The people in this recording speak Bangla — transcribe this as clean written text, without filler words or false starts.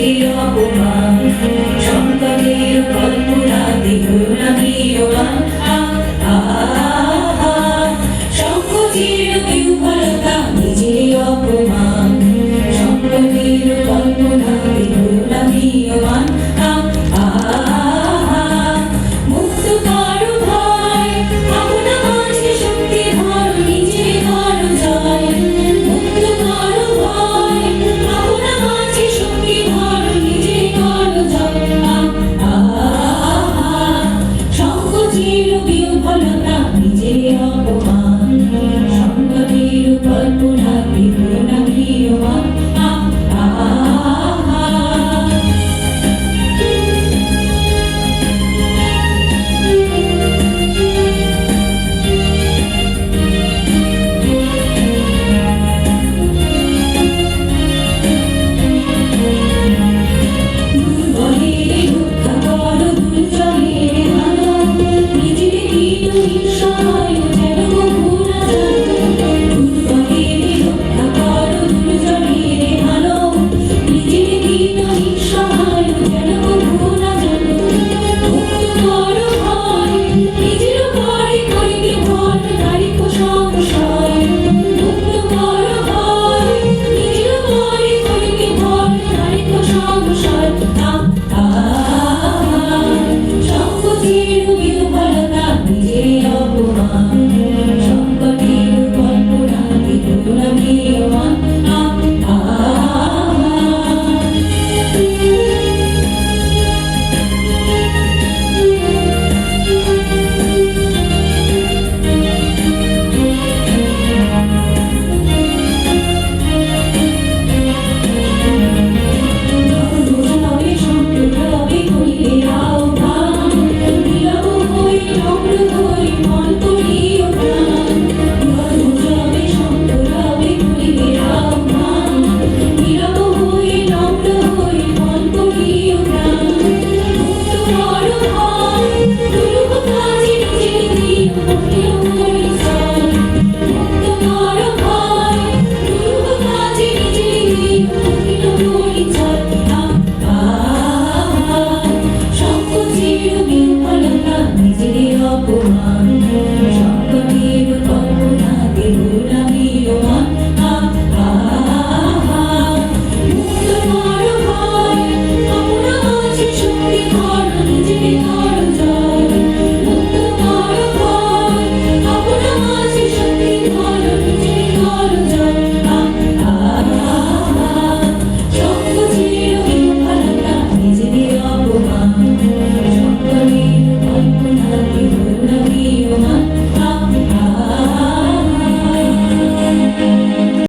নিজের অপমান সংকটের কল্পনাতে ঘোরামিয়মান সংকোচের বিহ্বলতা নিজের অপমান সংকটের কল্পনাতে ঘোরামিয়মান মুক্ত করো ভয় আপনা মাঝে শক্তি ধর নিজে করো জয় মুক্ত করো ভয় আপনা মাঝে শক্তি ধর নিজে করো জয় সংকোচের বিহ্বলতা নিজের অপমান সংকটের কল্পনাতে ঘোরামিয়মান সংকটের কল্পনাতে ঘোরামিয়মান